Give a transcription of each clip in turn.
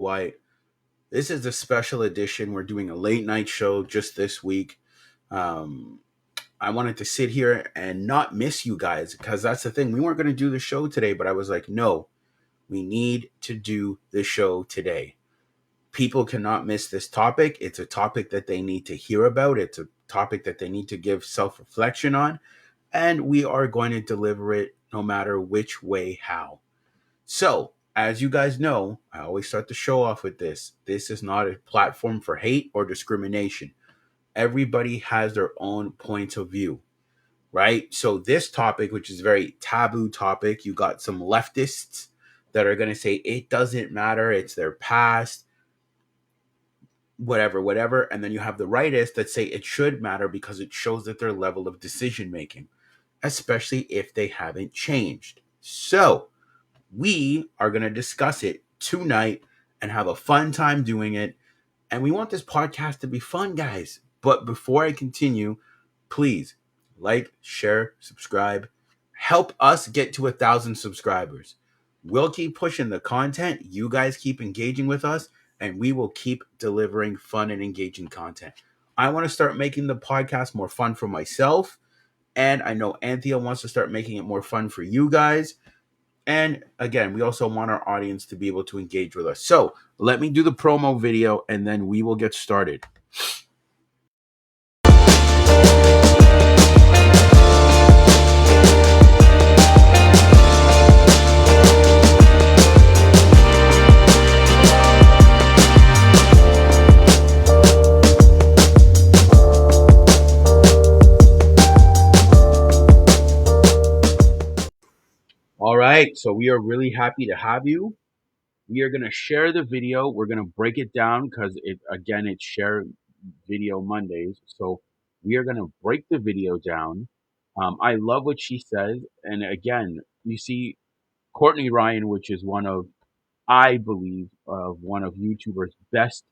quiet. This is a special edition. We're doing a late night show just this week. Um, I wanted to sit here and not miss you guys because that's the thing. We weren't going to do the show today, but I was like, no, we need to do the show today. People cannot miss this topic. It's a topic that they need to hear about. It's a topic that they need to give self reflection on. And we are going to deliver it no matter which way, how. So, as you guys know, I always start the show off with this. This is not a platform for hate or discrimination. Everybody has their own points of view, right? So this topic, which is a very taboo topic, you got some leftists that are going to say it doesn't matter, it's their past, whatever. And then you have the rightists that say it should matter because it shows that their level of decision making, especially if they haven't changed. So we are going to discuss it tonight and have a fun time doing it. And we want this podcast to be fun, guys. But before I continue, please like, share, subscribe. Help us get to 1,000 subscribers. We'll keep pushing the content. You guys keep engaging with us, and we will keep delivering fun and engaging content. I want to start making the podcast more fun for myself. And I know Anthea wants to start making it more fun for you guys. And again, we also want our audience to be able to engage with us. So let me do the promo video and then we will get started. All right, so we are really happy to have you. We are going to share the video. We're going to break it down because it's Share Video Mondays. So we are going to break the video down. I love what she says. And again, you see Courtney Ryan, which is I believe, one of YouTuber's best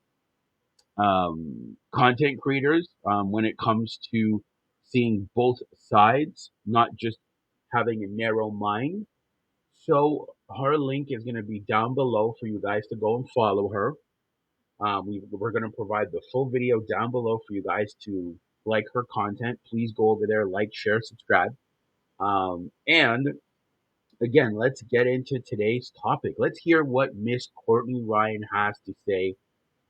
content creators when it comes to seeing both sides, not just having a narrow mind. So her link is going to be down below for you guys to go and follow her. We're going to provide the full video down below for you guys to like her content. Please go over there, like, share, subscribe. And again, let's get into today's topic. Let's hear what Miss Courtney Ryan has to say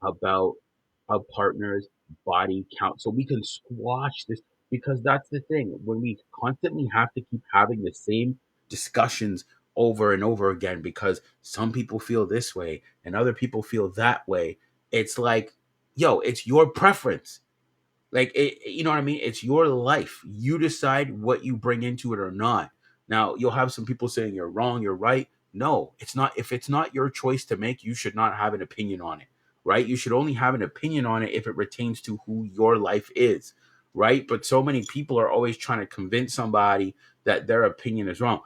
about a partner's body count so we can squash this, because that's the thing. When we constantly have to keep having the same discussions over and over again because some people feel this way and other people feel that way, it's like, yo, it's your preference. Like, you know what I mean? It's your life. You decide what you bring into it or not. Now, you'll have some people saying you're wrong, you're right. No, it's not. If it's not your choice to make, you should not have an opinion on it, right? You should only have an opinion on it if it pertains to who your life is, right? But so many people are always trying to convince somebody that their opinion is wrong.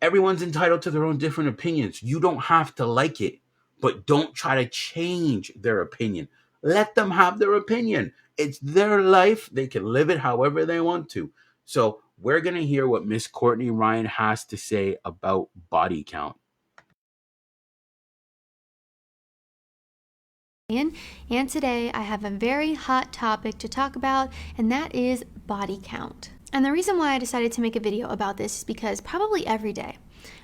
Everyone's entitled to their own different opinions. You don't have to like it, but don't try to change their opinion. Let them have their opinion. It's their life. They can live it however they want to. So we're going to hear what Miss Courtney Ryan has to say about body count. And today I have a very hot topic to talk about, and that is body count. And the reason why I decided to make a video about this is because probably every day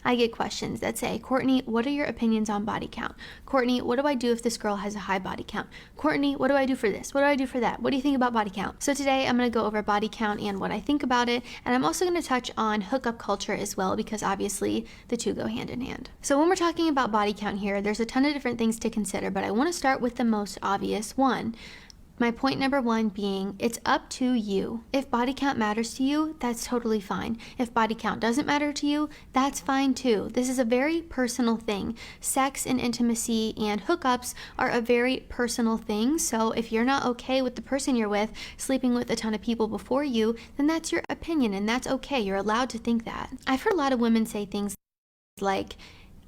I get questions that say, Courtney, what are your opinions on body count? Courtney, what do I do if this girl has a high body count? Courtney, what do I do for this? What do I do for that? What do you think about body count? So today I'm going to go over body count and what I think about it. And I'm also going to touch on hookup culture as well, because obviously the two go hand in hand. So when we're talking about body count here, there's a ton of different things to consider, but I want to start with the most obvious one. My point number one being, it's up to you. If body count matters to you, that's totally fine. If body count doesn't matter to you, that's fine too. This is a very personal thing. Sex and intimacy and hookups are a very personal thing. So if you're not okay with the person you're with sleeping with a ton of people before you, then that's your opinion and that's okay. You're allowed to think that. I've heard a lot of women say things like,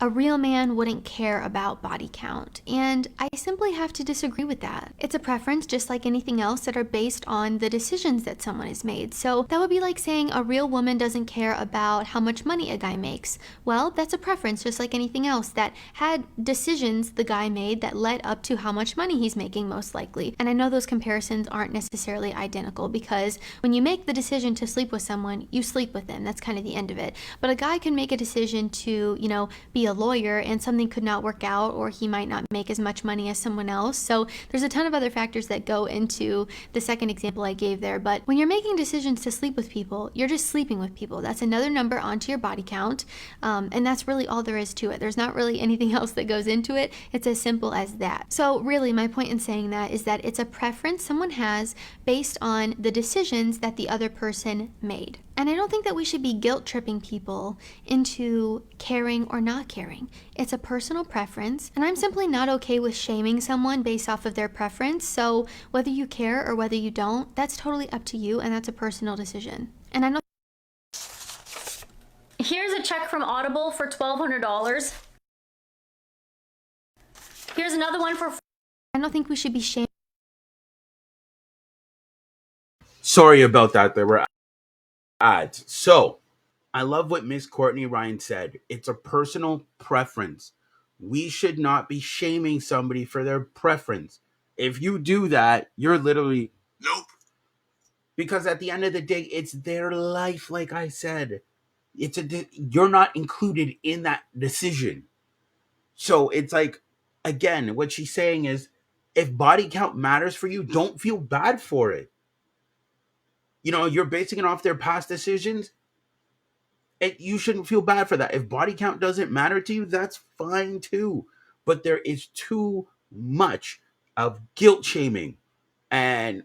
a real man wouldn't care about body count. And I simply have to disagree with that. It's a preference just like anything else that are based on the decisions that someone has made. So that would be like saying a real woman doesn't care about how much money a guy makes. Well, that's a preference just like anything else that had decisions the guy made that led up to how much money he's making most likely. And I know those comparisons aren't necessarily identical because when you make the decision to sleep with someone, you sleep with them. That's kind of the end of it. But a guy can make a decision to, be a lawyer and something could not work out, or he might not make as much money as someone else. So there's a ton of other factors that go into the second example I gave there. But when you're making decisions to sleep with people, you're just sleeping with people. That's another number onto your body count. And that's really all there is to it. There's not really anything else that goes into it. It's as simple as that. So really my point in saying that is that it's a preference someone has based on the decisions that the other person made. And I don't think that we should be guilt tripping people into caring or not caring. It's a personal preference, and I'm simply not okay with shaming someone based off of their preference. So whether you care or whether you don't, that's totally up to you, and that's a personal decision. And I don't. Here's a check from Audible for $1,200. Here's another one for. I don't think we should be shaming. Sorry about that. There were ads. So, I love what Miss Courtney Ryan said. It's a personal preference. We should not be shaming somebody for their preference. If you do that, you're literally nope. Because at the end of the day, it's their life. Like I said, you're not included in that decision. So it's like, again, what she's saying is, if body count matters for you, don't feel bad for it. You're basing it off their past decisions. You shouldn't feel bad for that. If body count doesn't matter to you, that's fine too. But there is too much of guilt shaming and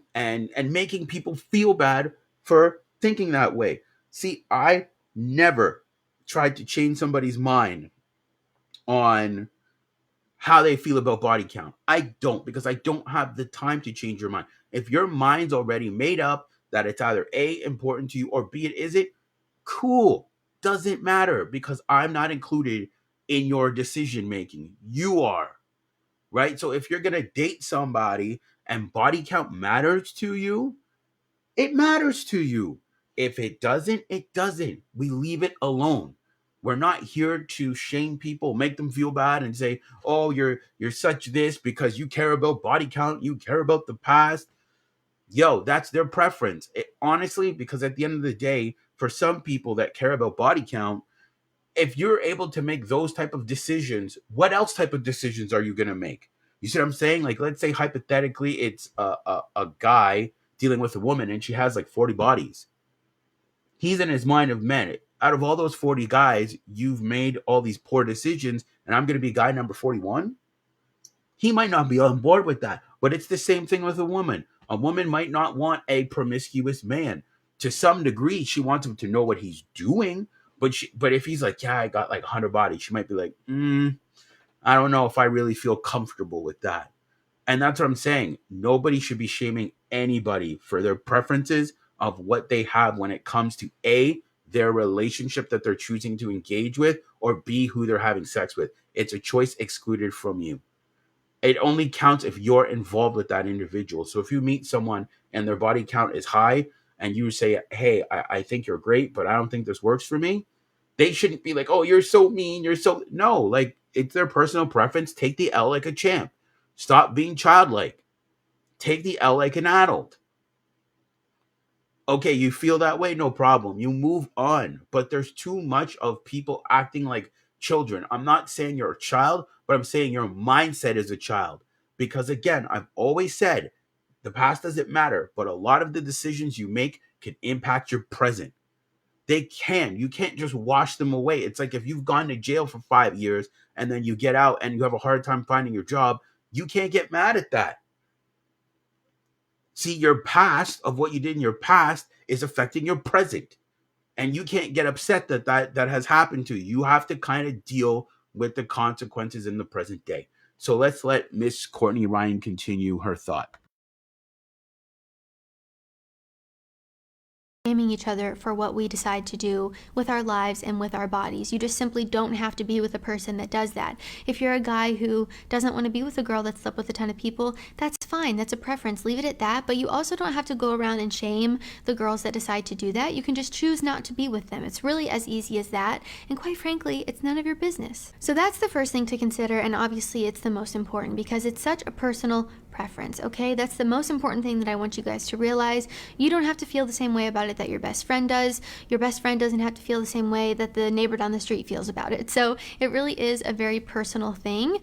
making people feel bad for thinking that way. See, I never tried to change somebody's mind on how they feel about body count. I don't, because I don't have the time to change your mind. If your mind's already made up that it's either A, important to you, or B, it isn't, cool. Doesn't matter, because I'm not included in your decision making. You are, right? So if you're going to date somebody and body count matters to you, it matters to you. If it doesn't, it doesn't. We leave it alone. We're not here to shame people, make them feel bad and say, "Oh, you're such this because you care about body count, you care about the past." Yo, that's their preference. Honestly, because at the end of the day, for some people that care about body count, if you're able to make those type of decisions, what else type of decisions are you going to make? You see what I'm saying? Like, let's say hypothetically it's a guy dealing with a woman and she has like 40 bodies. He's in his mind of, man, out of all those 40 guys, you've made all these poor decisions and I'm going to be guy number 41. He might not be on board with that, but it's the same thing with a woman. A woman might not want a promiscuous man. To some degree, she wants him to know what he's doing, but if he's like, yeah, I got like 100 bodies, she might be like, I don't know if I really feel comfortable with that. And that's what I'm saying. Nobody should be shaming anybody for their preferences of what they have when it comes to A, their relationship that they're choosing to engage with, or B, who they're having sex with. It's a choice excluded from you. It only counts if you're involved with that individual. So if you meet someone and their body count is high and you say, hey, I think you're great, but I don't think this works for me, they shouldn't be like, oh, you're so mean. No, like, it's their personal preference. Take the L like a champ. Stop being childlike. Take the L like an adult. Okay, you feel that way? No problem. You move on. But there's too much of people acting like children. I'm not saying you're a child, but I'm saying your mindset is a child. Because again, I've always said the past doesn't matter, but a lot of the decisions you make can impact your present. They can. You can't just wash them away. It's like if you've gone to jail for 5 years and then you get out and you have a hard time finding your job, you can't get mad at that. See, your past of what you did in your past is affecting your present. And you can't get upset that has happened to you. You have to kind of deal with the consequences in the present day. So let's let Miss Courtney Ryan continue her thought. blaming each other for what we decide to do with our lives and with our bodies. You just simply don't have to be with a person that does that. If you're a guy who doesn't want to be with a girl that slept with a ton of people, that's fine. That's a preference. Leave it at that. But you also don't have to go around and shame the girls that decide to do that. You can just choose not to be with them. It's really as easy as that. And quite frankly, it's none of your business. So that's the first thing to consider. And obviously it's the most important because it's such a personal preference, okay? That's the most important thing that I want you guys to realize. You don't have to feel the same way about it that your best friend does. Your best friend doesn't have to feel the same way that the neighbor down the street feels about it. So it really is a very personal thing.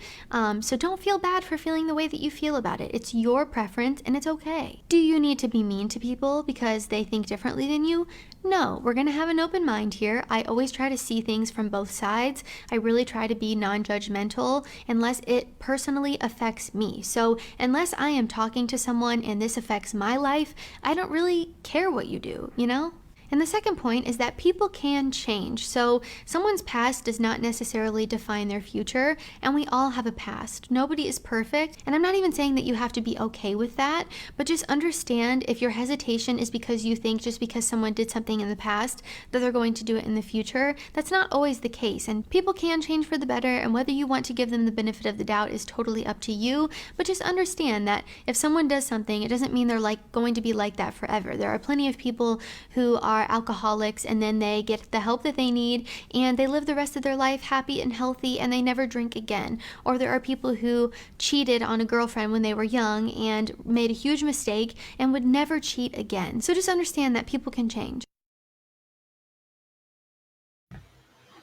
So don't feel bad for feeling the way that you feel about it. It's your preference and it's okay. Do you need to be mean to people because they think differently than you? No, we're going to have an open mind here. I always try to see things from both sides. I really try to be non-judgmental unless it personally affects me. So unless I am talking to someone and this affects my life, I don't really care what you do, you know? And the second point is that people can change. So someone's past does not necessarily define their future, and we all have a past. Nobody is perfect, and I'm not even saying that you have to be okay with that, but just understand if your hesitation is because you think just because someone did something in the past that they're going to do it in the future. That's not always the case, and people can change for the better, and whether you want to give them the benefit of the doubt is totally up to you, but just understand that if someone does something, it doesn't mean they're going to be like that forever. There are plenty of people who are alcoholics and then they get the help that they need and they live the rest of their life happy and healthy and they never drink again. Or there are people who cheated on a girlfriend when they were young and made a huge mistake and would never cheat again. So just understand that people can change.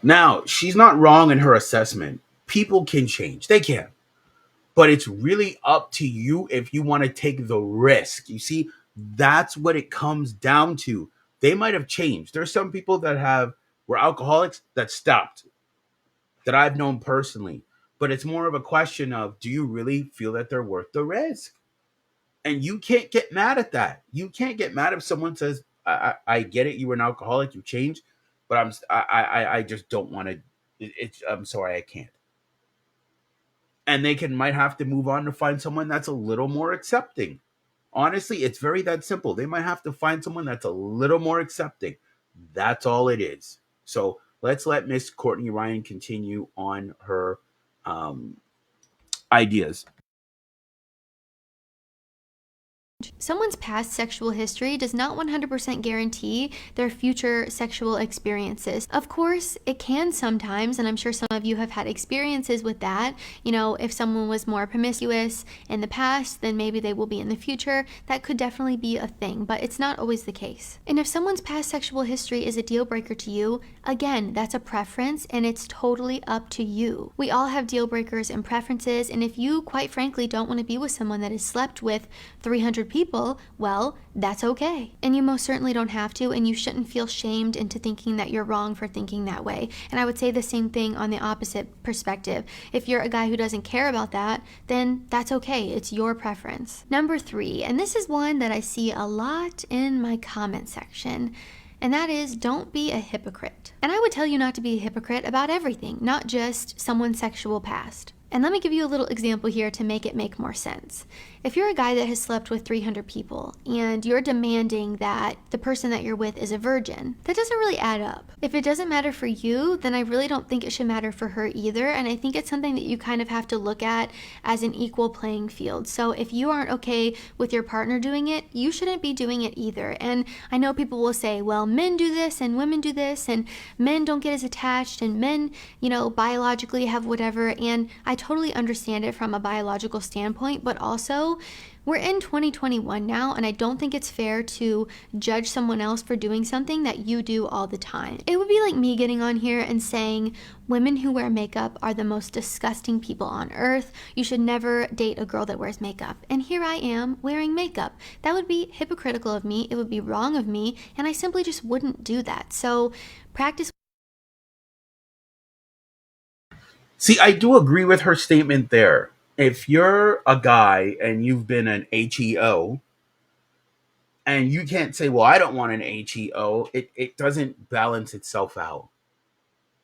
Now, she's not wrong in her assessment. People can change. They can. But it's really up to you if you want to take the risk. You see, that's what it comes down to. They might have changed. There's some people that were alcoholics that stopped, that I've known personally. But it's more of a question of, do you really feel that they're worth the risk? And you can't get mad at that. You can't get mad if someone says, I get it, you were an alcoholic, you changed, but I just don't want to. I'm sorry, I can't. And they might have to move on to find someone that's a little more accepting. Honestly, it's very that simple. They might have to find someone that's a little more accepting. That's all it is. So let's let Miss Courtney Ryan continue on her ideas. Someone's past sexual history does not 100% guarantee their future sexual experiences. Of course, it can sometimes, and I'm sure some of you have had experiences with that. You know, if someone was more promiscuous in the past, then maybe they will be in the future. That could definitely be a thing, but it's not always the case. And if someone's past sexual history is a deal breaker to you, again, that's a preference and it's totally up to you. We all have deal breakers and preferences, and if you, quite frankly, don't want to be with someone that has slept with 300 people, well, that's okay. And you most certainly don't have to, and you shouldn't feel shamed into thinking that you're wrong for thinking that way. And I would say the same thing on the opposite perspective. If you're a guy who doesn't care about that, then that's okay. It's your preference. Number 3, and this is one that I see a lot in my comment section, and that is, don't be a hypocrite. And I would tell you not to be a hypocrite about everything, not just someone's sexual past. And let me give you a little example here to make it make more sense. If you're a guy that has slept with 300 people and you're demanding that the person that you're with is a virgin, that doesn't really add up. If it doesn't matter for you, then I really don't think it should matter for her either. And I think it's something that you kind of have to look at as an equal playing field. So if you aren't okay with your partner doing it, you shouldn't be doing it either. And I know people will say, well, men do this and women do this and men don't get as attached and men, biologically have whatever. And I totally understand it from a biological standpoint, but also we're in 2021 now, and I don't think it's fair to judge someone else for doing something that you do all the time. It would be like me getting on here and saying women who wear makeup are the most disgusting people on earth. You should never date a girl that wears makeup. And here I am wearing makeup. That would be hypocritical of me. It would be wrong of me, and I simply just wouldn't do that. So practice. See, I do agree with her statement there. If you're a guy and you've been an HEO and you can't say, well, I don't want an HEO, it doesn't balance itself out.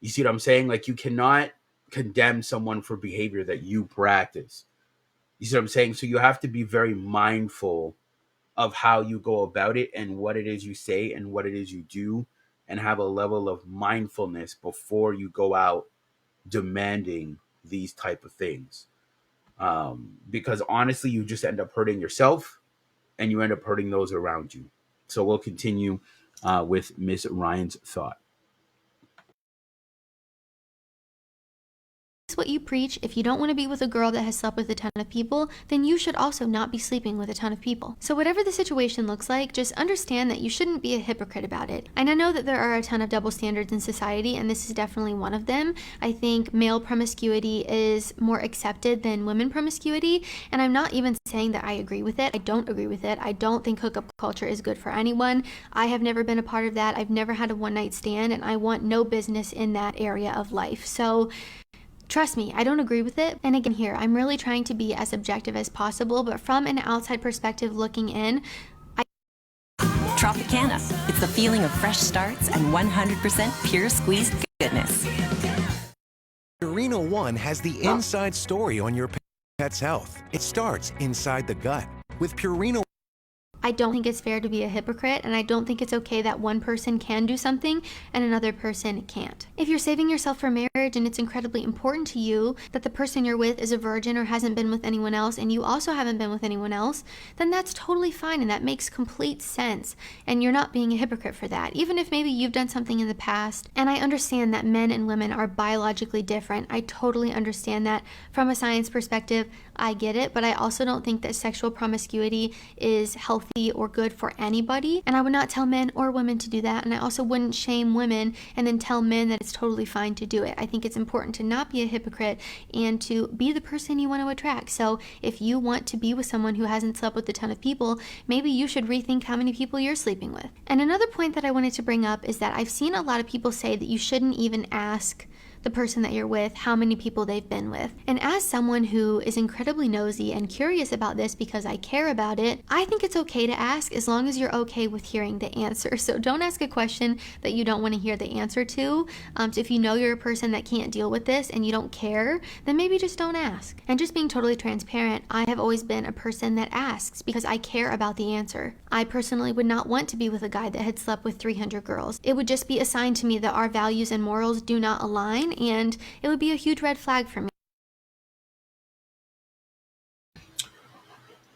You see what I'm saying? Like, you cannot condemn someone for behavior that you practice. You see what I'm saying? So you have to be very mindful of how you go about it and what it is you say and what it is you do, and have a level of mindfulness before you go out demanding these type of things. Because honestly, you just end up hurting yourself and you end up hurting those around you. So we'll continue with Miss Ryan's thought. What you preach. If you don't want to be with a girl that has slept with a ton of people, then you should also not be sleeping with a ton of people. So whatever the situation looks like, just understand that you shouldn't be a hypocrite about it. And I know that there are a ton of double standards in society, and this is definitely one of them. I think male promiscuity is more accepted than women promiscuity, and I'm not even saying that I agree with it. I don't agree with it. I don't think hookup culture is good for anyone. I have never been a part of that. I've never had a one-night stand, and I want no business in that area of life. So trust me, I don't agree with it. And again, here, I'm really trying to be as objective as possible, but from an outside perspective looking in, Tropicana. It's the feeling of fresh starts and 100% pure squeezed goodness. Purina One has the inside story on your pet's health. It starts inside the gut. With Purina, I don't think it's fair to be a hypocrite, and I don't think it's okay that one person can do something and another person can't. If you're saving yourself for marriage and it's incredibly important to you that the person you're with is a virgin or hasn't been with anyone else, and you also haven't been with anyone else, then that's totally fine and that makes complete sense. And you're not being a hypocrite for that, even if maybe you've done something in the past. And I understand that men and women are biologically different. I totally understand that. From a science perspective, I get it, but I also don't think that sexual promiscuity is healthy or good for anybody, and I would not tell men or women to do that, and I also wouldn't shame women and then tell men that it's totally fine to do it. I think it's important to not be a hypocrite and to be the person you want to attract. So if you want to be with someone who hasn't slept with a ton of people, maybe you should rethink how many people you're sleeping with. And another point that I wanted to bring up is that I've seen a lot of people say that you shouldn't even ask the person that you're with how many people they've been with. And as someone who is incredibly nosy and curious about this because I care about it, I think it's okay to ask as long as you're okay with hearing the answer. So don't ask a question that you don't want to hear the answer to. So if you know you're a person that can't deal with this and you don't care, then maybe just don't ask. And just being totally transparent, I have always been a person that asks because I care about the answer. I personally would not want to be with a guy that had slept with 300 girls. It would just be a sign to me that our values and morals do not align, and it would be a huge red flag for me.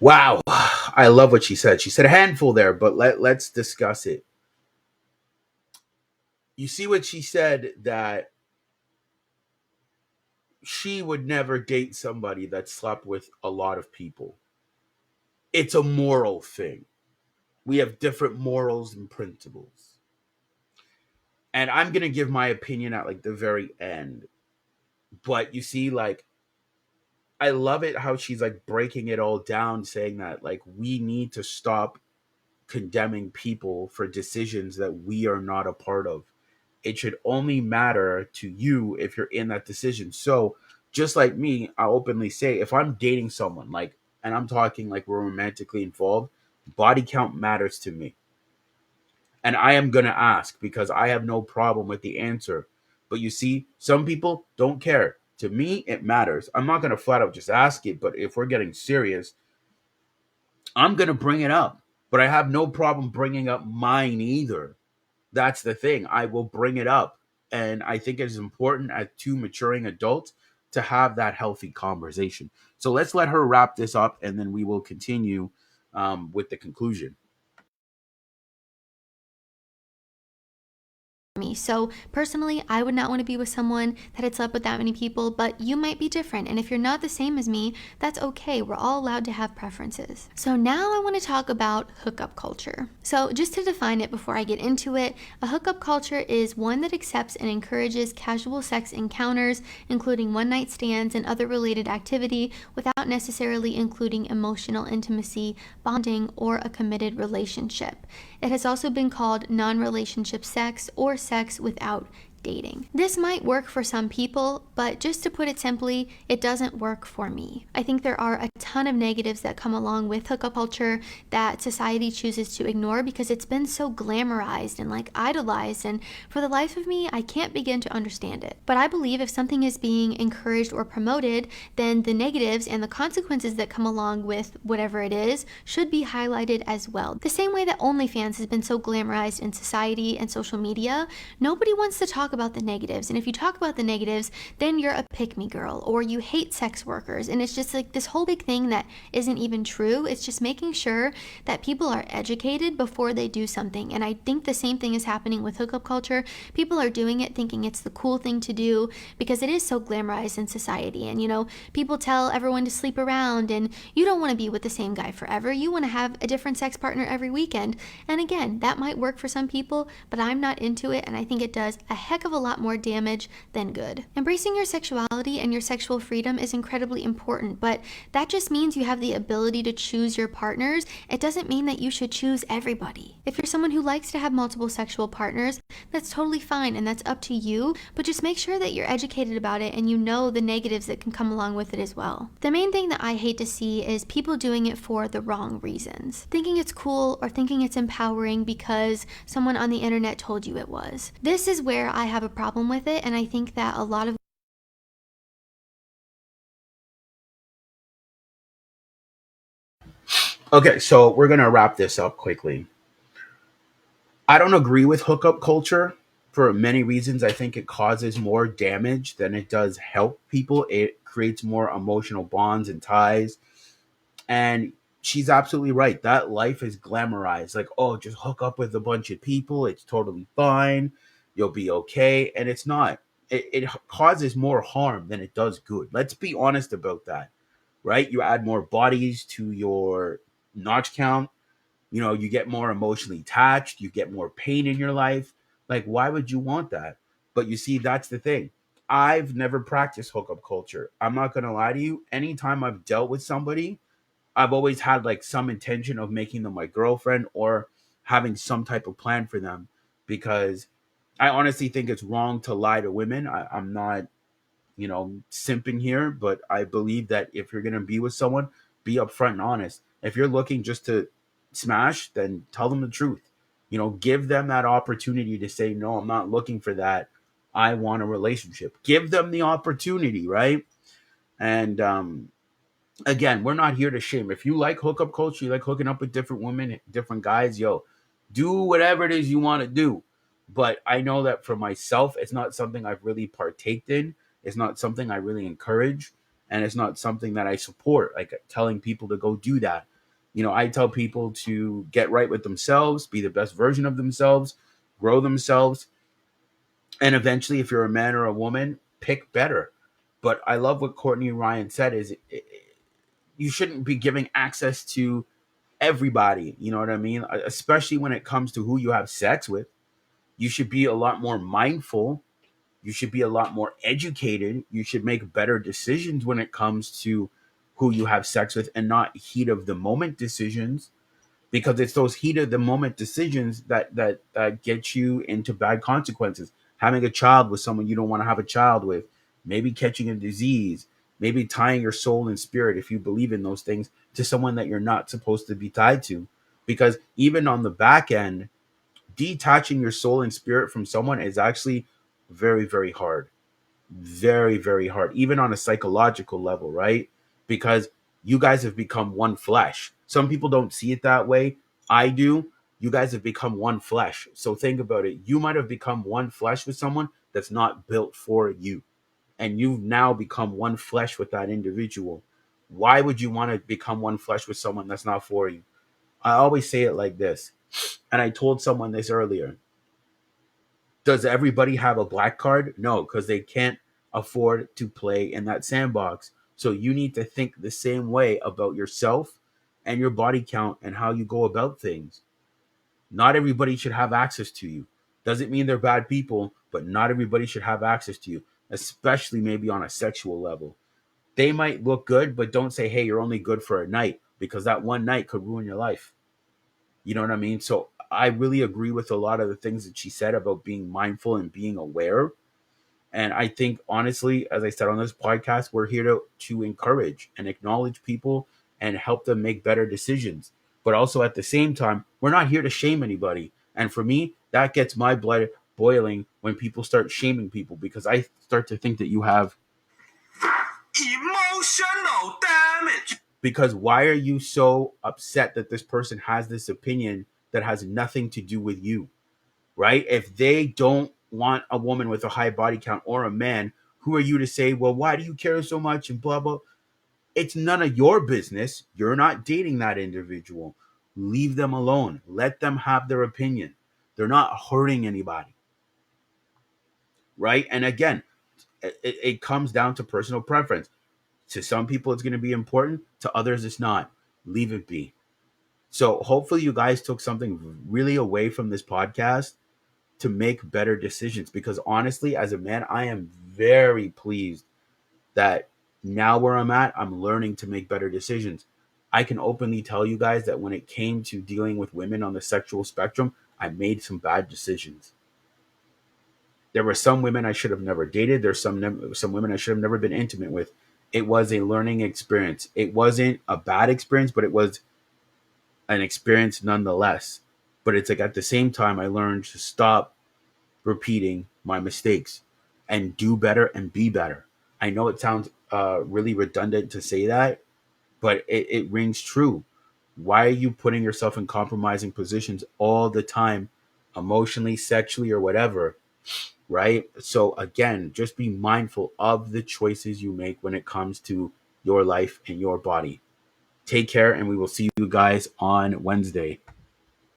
Wow, I love what she said. She said a handful there, but let's discuss it. You see what she said, that she would never date somebody that slept with a lot of people. It's a moral thing. We have different morals and principles. And I'm going to give my opinion at like the very end. But you see, like, I love it how she's like breaking it all down, saying that like we need to stop condemning people for decisions that we are not a part of. It should only matter to you if you're in that decision. So just like me, I openly say, if I'm dating someone, like, and I'm talking like we're romantically involved, body count matters to me. And I am going to ask because I have no problem with the answer. But you see, some people don't care. To me, it matters. I'm not going to flat out just ask it, but if we're getting serious, I'm going to bring it up. But I have no problem bringing up mine either. That's the thing. I will bring it up. And I think it is important as two maturing adults to have that healthy conversation. So let's let her wrap this up, and then we will continue with the conclusion. Me. So personally, I would not want to be with someone that had slept with that many people, but you might be different. And if you're not the same as me, that's okay. We're all allowed to have preferences. So now I want to talk about hookup culture. So just to define it before I get into it, a hookup culture is one that accepts and encourages casual sex encounters, including one-night stands and other related activity, without necessarily including emotional intimacy, bonding, or a committed relationship. It has also been called non-relationship sex or sex without dating. This might work for some people, but just to put it simply, it doesn't work for me. I think there are a ton of negatives that come along with hookup culture that society chooses to ignore because it's been so glamorized and like idolized, and for the life of me, I can't begin to understand it. But I believe if something is being encouraged or promoted, then the negatives and the consequences that come along with whatever it is should be highlighted as well. The same way that OnlyFans has been so glamorized in society and social media, nobody wants to talk about the negatives. And if you talk about the negatives, then you're a pick-me girl or you hate sex workers. And it's just like this whole big thing that isn't even true. It's just making sure that people are educated before they do something. And I think the same thing is happening with hookup culture. People are doing it thinking it's the cool thing to do because it is so glamorized in society. And people tell everyone to sleep around, and you don't want to be with the same guy forever. You want to have a different sex partner every weekend. And again, that might work for some people, but I'm not into it, and I think it does a heck of a lot more damage than good. Embracing your sexuality and your sexual freedom is incredibly important, but that just means you have the ability to choose your partners. It doesn't mean that you should choose everybody. If you're someone who likes to have multiple sexual partners, that's totally fine and that's up to you, but just make sure that you're educated about it and you know the negatives that can come along with it as well. The main thing that I hate to see is people doing it for the wrong reasons. Thinking it's cool or thinking it's empowering because someone on the internet told you it was. This is where I have a problem with it, and I think that a lot of Okay, so we're gonna wrap this up quickly. I don't agree with hookup culture for many reasons. I think it causes more damage than it does help people. It creates more emotional bonds and ties. And she's absolutely right. That life is glamorized. Like, oh, just hook up with a bunch of people. It's totally fine. You'll be okay. And it's not. It causes more harm than it does good. Let's be honest about that, right? You add more bodies to your notch count. You get more emotionally attached, you get more pain in your life. Like, why would you want that? But you see, that's the thing. I've never practiced hookup culture. I'm not going to lie to you. Anytime I've dealt with somebody, I've always had like some intention of making them my girlfriend or having some type of plan for them, because I honestly think it's wrong to lie to women. I'm not simping here, but I believe that if you're gonna be with someone, be upfront and honest. If you're looking just to smash, then tell them the truth. Give them that opportunity to say, no, I'm not looking for that. I want a relationship. Give them the opportunity, right? And again, we're not here to shame. If you like hookup culture, you like hooking up with different women, different guys, yo, do whatever it is you want to do. But I know that for myself, it's not something I've really partaked in. It's not something I really encourage. And it's not something that I support, like telling people to go do that. I tell people to get right with themselves, be the best version of themselves, grow themselves. And eventually, if you're a man or a woman, pick better. But I love what Courtney Ryan said is you shouldn't be giving access to everybody. You know what I mean? Especially when it comes to who you have sex with. You should be a lot more mindful. You should be a lot more educated. You should make better decisions when it comes to who you have sex with and not heat of the moment decisions, because it's those heat of the moment decisions that get you into bad consequences. Having a child with someone you don't want to have a child with, maybe catching a disease, maybe tying your soul and spirit, if you believe in those things, to someone that you're not supposed to be tied to. Because even on the back end, detaching your soul and spirit from someone is actually very, very hard. Very, very hard, even on a psychological level, right? Because you guys have become one flesh. Some people don't see it that way. I do. You guys have become one flesh. So think about it. You might have become one flesh with someone that's not built for you. And you've now become one flesh with that individual. Why would you want to become one flesh with someone that's not for you? I always say it like this. And I told someone this earlier. Does everybody have a black card? No, because they can't afford to play in that sandbox. So you need to think the same way about yourself and your body count and how you go about things. Not everybody should have access to you. Doesn't mean they're bad people, but not everybody should have access to you, especially maybe on a sexual level. They might look good, but don't say, hey, you're only good for a night, because that one night could ruin your life. You know what I mean? So I really agree with a lot of the things that she said about being mindful and being aware. And I think, honestly, as I said on this podcast, we're here to encourage and acknowledge people and help them make better decisions. But also at the same time, we're not here to shame anybody. And for me, that gets my blood boiling when people start shaming people, because I start to think that you have emotional damage. Because why are you so upset that this person has this opinion that has nothing to do with you? Right? If they don't want a woman with a high body count or a man, who are you to say, well, why do you care so much and blah, blah? It's none of your business. You're not dating that individual. Leave them alone. Let them have their opinion. They're not hurting anybody. Right? And again, it comes down to personal preference. To some people, it's going to be important. To others, it's not. Leave it be. So hopefully you guys took something really away from this podcast to make better decisions, because honestly, as a man, I am very pleased that now where I'm at, I'm learning to make better decisions. I can openly tell you guys that when it came to dealing with women on the sexual spectrum, I made some bad decisions. There were some women I should have never dated. There's some women I should have never been intimate with. It was a learning experience. It wasn't a bad experience, but it was an experience nonetheless. But it's like at the same time, I learned to stop repeating my mistakes and do better and be better. I know it sounds really redundant to say that, but it rings true. Why are you putting yourself in compromising positions all the time, emotionally, sexually, or whatever? Right? So, again, just be mindful of the choices you make when it comes to your life and your body. Take care, and we will see you guys on Wednesday.